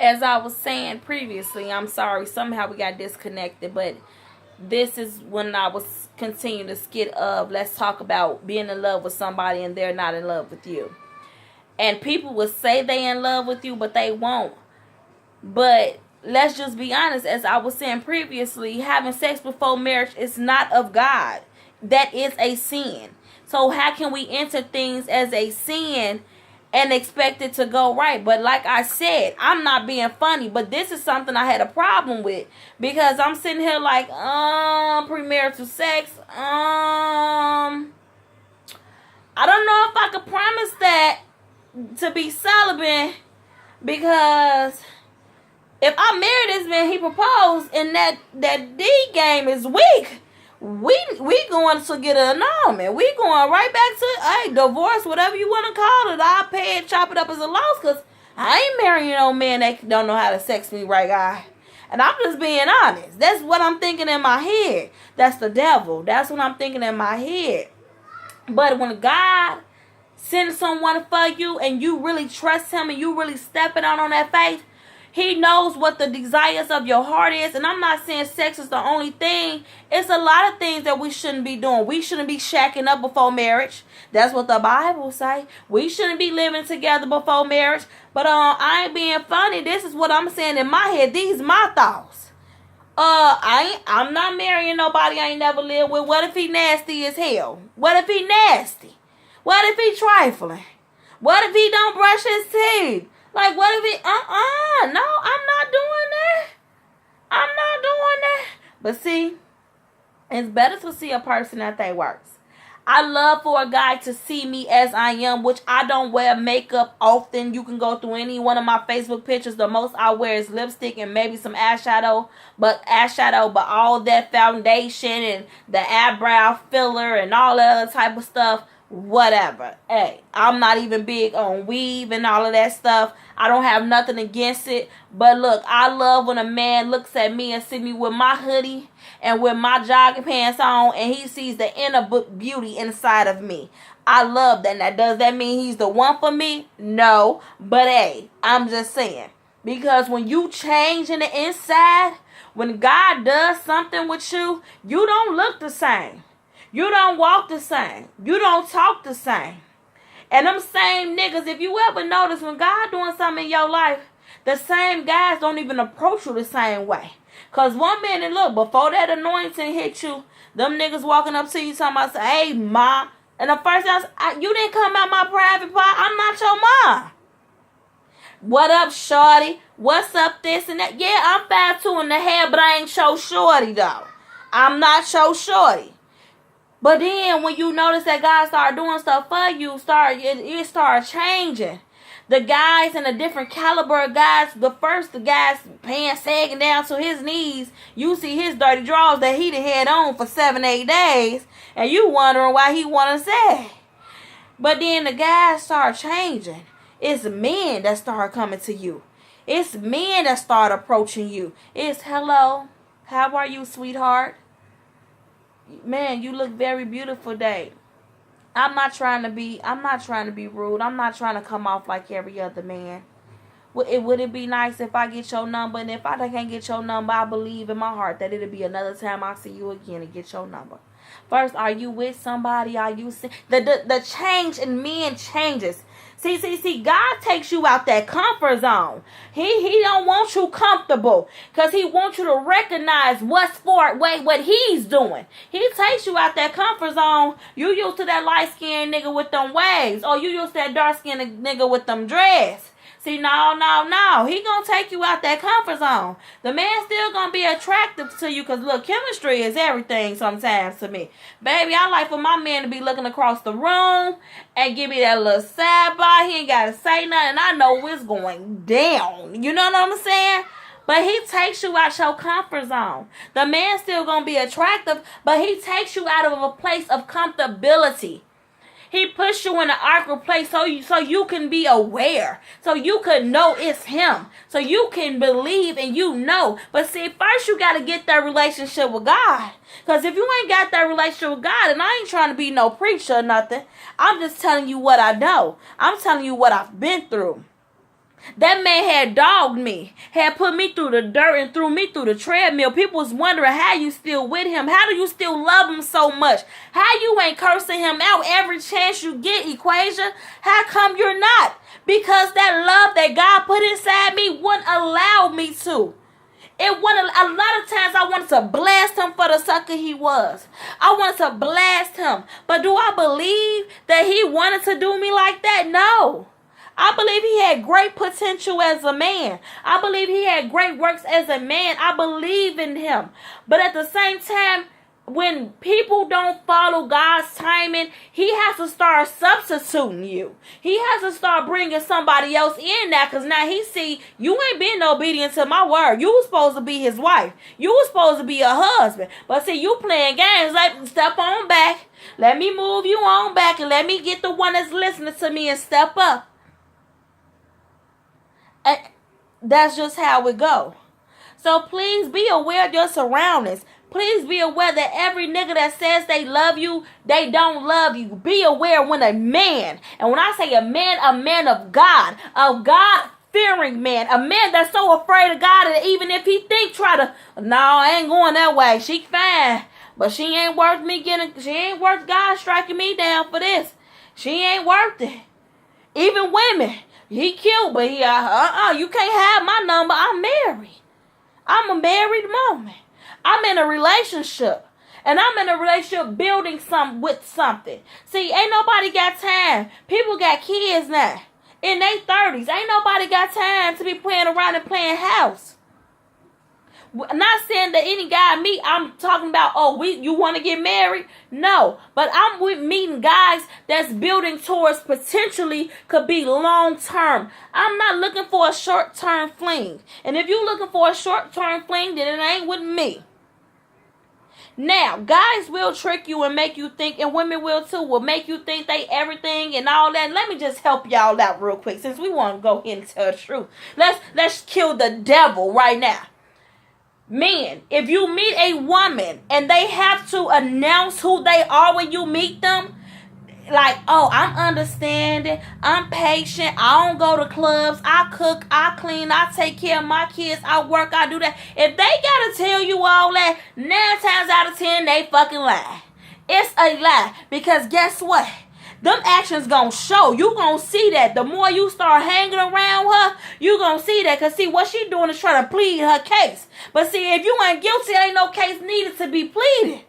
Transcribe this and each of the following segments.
as I was saying previously, I'm sorry, somehow we got disconnected, but this is when I was continuing to skit of let's talk about being in love with somebody and they're not in love with you. And people will say they in love with you, but they won't. But let's just be honest, as I was saying previously, having sex before marriage is not of God. That is a sin. So how can we enter things as a sin and expect it to go right? But like I said, I'm not being funny, but this is something I had a problem with, because I'm sitting here like, premarital sex, I don't know if I could promise that to be celibate, because if I marry this man, he proposed, and that D game is weak, we going to get an annulment. We going right back to divorce, whatever you want to call it. I'll pay it, chop it up as a loss, because I ain't marrying no man that don't know how to sex me right, guy. And I'm just being honest. That's what I'm thinking in my head. That's the devil. That's what I'm thinking in my head. But when God sends someone for you and you really trust him and you really stepping out on that faith, he knows what the desires of your heart is. And I'm not saying sex is the only thing. It's a lot of things that we shouldn't be doing. We shouldn't be shacking up before marriage. That's what the Bible say. We shouldn't be living together before marriage. But I ain't being funny. This is what I'm saying in my head. These my thoughts. I'm not marrying nobody I ain't never lived with. What if he nasty as hell? What if he nasty? What if he trifling? What if he don't brush his teeth? Like, what if he, no, I'm not doing that. I'm not doing that. But see, it's better to see a person that they works. I love for a guy to see me as I am, which I don't wear makeup often. You can go through any one of my Facebook pictures. The most I wear is lipstick and maybe some eyeshadow. But all that foundation and the eyebrow filler and all that other type of stuff, whatever. Hey, I'm not even big on weave and all of that stuff. I don't have nothing against it. But look, I love when a man looks at me and see me with my hoodie and with my jogging pants on, and he sees the inner beauty inside of me. I love that. Now, does that mean he's the one for me? No. But hey, I'm just saying. Because when you change in the inside, when God does something with you, you don't look the same. You don't walk the same. You don't talk the same. And them same niggas, if you ever notice when God doing something in your life, the same guys don't even approach you the same way. Because one minute, look, before that anointing hit you, them niggas walking up to you talking about, hey, ma. And the first thing you didn't come out my private part. I'm not your mom. What up, shorty? What's up, this and that? Yeah, I'm 5'2" in the hair, but I ain't your shorty, though. I'm not your shorty. But then when you notice that God started doing stuff for you, it started changing. The guys and the different caliber of guys, the guy's pants sagging down to his knees, you see his dirty drawers that he done had on for 7-8 days, and you wondering why he want to sag. But then the guys start changing. It's men that start coming to you. It's men that start approaching you. It's, hello, how are you, sweetheart? Man, you look very beautiful today. I'm not trying to be rude. I'm not trying to come off like every other man. Would it be nice if I get your number? And if I can't get your number, I believe in my heart that it'll be another time I see you again and get your number. First, are you with somebody? Are you the change in men changes. See, God takes you out that comfort zone. He don't want you comfortable, because he wants you to recognize what he's doing. He takes you out that comfort zone. You used to that light-skinned nigga with them waves, or you used to that dark-skinned nigga with them dreads. See, no. He gonna take you out that comfort zone. The man still gonna be attractive to you, because, look, chemistry is everything sometimes to me. Baby, I like for my man to be looking across the room and give me that little side by. He ain't gotta say nothing. I know it's going down. You know what I'm saying? But he takes you out your comfort zone. The man still gonna be attractive, but he takes you out of a place of comfortability. He puts you in an awkward place so you can be aware. So you can know it's him. So you can believe and you know. But see, first you got to get that relationship with God. Because if you ain't got that relationship with God, and I ain't trying to be no preacher or nothing. I'm just telling you what I know. I'm telling you what I've been through. That man had dogged me, had put me through the dirt and threw me through the treadmill. People was wondering how you still with him. How do you still love him so much? How you ain't cursing him out every chance you get, Equasia? How come you're not? Because that love that God put inside me wouldn't allow me to. It wasn't. A lot of times I wanted to blast him for the sucker he was. I wanted to blast him. But do I believe that he wanted to do me like that? No. I believe he had great potential as a man. I believe he had great works as a man. I believe in him. But at the same time, when people don't follow God's timing, he has to start substituting you. He has to start bringing somebody else in now, because now he see you ain't being obedient to my word. You was supposed to be his wife. You was supposed to be a husband. But see, you playing games. Like, step on back. Let me move you on back and let me get the one that's listening to me and step up. And that's just how it go. So please be aware of your surroundings. Please be aware that every nigga that says they love you, they don't love you. Be aware when a man, and when I say a man of God, a God-fearing man, a man that's so afraid of God that even if he no, I ain't going that way. She fine, but she ain't worth God striking me down for this. She ain't worth it. Even women, he cute, but you can't have my number. I'm married. I'm a married woman. I'm in a relationship. And I'm in a relationship building with something. See, ain't nobody got time. People got kids now. In their 30s. Ain't nobody got time to be playing around and playing house. Not saying that any guy I meet, I'm talking about, you want to get married? No. But I'm with meeting guys that's building towards potentially could be long term. I'm not looking for a short term fling. And if you're looking for a short term fling, then it ain't with me. Now, guys will trick you and make you think, and women will too, will make you think they everything and all that. Let me just help y'all out real quick, since we want to go into the truth. Let's kill the devil right now. Men, if you meet a woman and they have to announce who they are when you meet them, like, I'm understanding, I'm patient, I don't go to clubs, I cook, I clean, I take care of my kids, I work, I do that. If they gotta tell you all that, 9 times out of 10, they fucking lie. It's a lie, because guess what? Them actions gonna show. You gonna see that. The more you start hanging around her, you gonna see that. Because see, what she doing is trying to plead her case. But see, if you ain't guilty, ain't no case needed to be pleaded.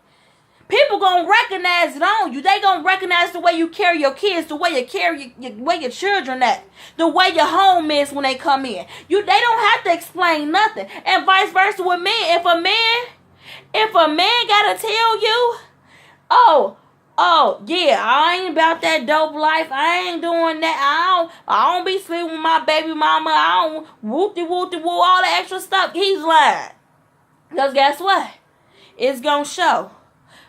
People gonna recognize it on you. They gonna recognize the way you carry your kids, the way you carry where your children at, the way your home is when they come in. They don't have to explain nothing. And vice versa with men. If a man gotta tell you, yeah, I ain't about that dope life. I ain't doing that. I don't be sleeping with my baby mama. I don't whoop-de-woo, all the extra stuff. He's lying. Because guess what? It's gonna show.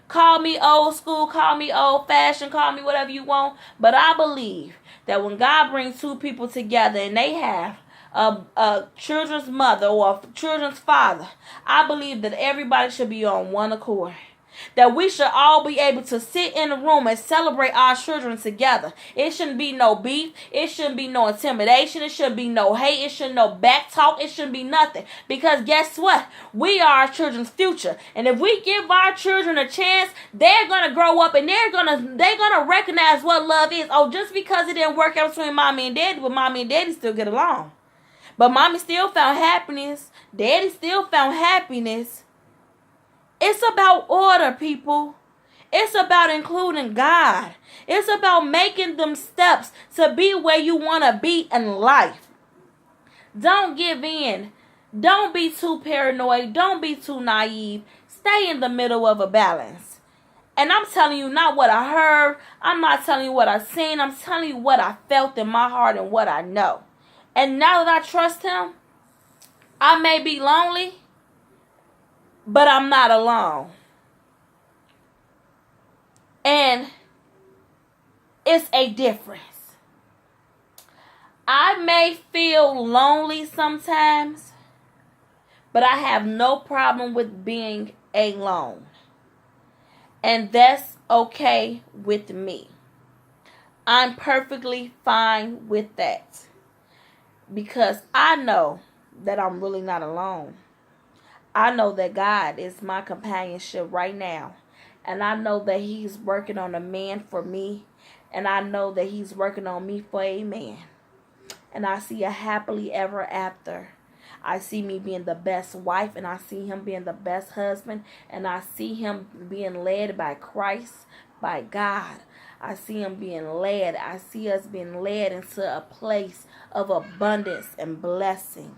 Call me old school, call me old fashioned, call me whatever you want. But I believe that when God brings two people together and they have a children's mother or a children's father, I believe that everybody should be on one accord. That we should all be able to sit in a room and celebrate our children together. It shouldn't be no beef. It shouldn't be no intimidation. It shouldn't be no hate. It shouldn't no back talk. It shouldn't be nothing. Because guess what? We are our children's future. And if we give our children a chance, they're gonna grow up and they're gonna recognize what love is. Just because it didn't work out between mommy and daddy, but mommy and daddy still get along. But mommy still found happiness. Daddy still found happiness. It's about order, people. It's about including God. It's about making them steps to be where you want to be in life. Don't give in. Don't be too paranoid. Don't be too naive. Stay in the middle of a balance. And I'm telling you not what I heard. I'm not telling you what I've seen. I'm telling you what I felt in my heart and what I know. And now that I trust him, I may be lonely, but I'm not alone. And it's a difference. I may feel lonely sometimes, but I have no problem with being alone. And that's okay with me. I'm perfectly fine with that. because I know that I'm really not alone. I know that God is my companionship right now. And I know that He's working on a man for me. And I know that He's working on me for a man. And I see a happily ever after. I see me being the best wife, and I see him being the best husband, and I see him being led by Christ, by God. I see him being led. I see us being led into a place of abundance and blessing.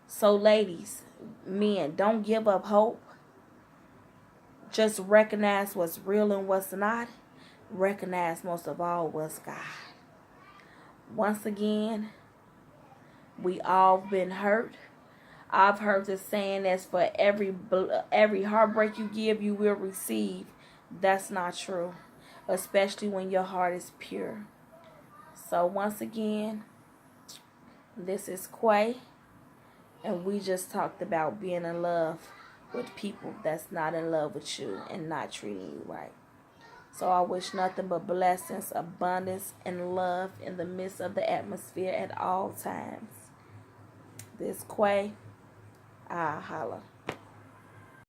So, ladies, men, don't give up hope. Just recognize what's real and what's not. Recognize most of all what's God. Once again, we all been hurt. I've heard the saying that's for every heartbreak you give, you will receive. That's not true, especially when your heart is pure. So once again, this is Quay, and we just talked about being in love with people that's not in love with you and not treating you right. So I wish nothing but blessings, abundance, and love in the midst of the atmosphere at all times. This Quay, I holla.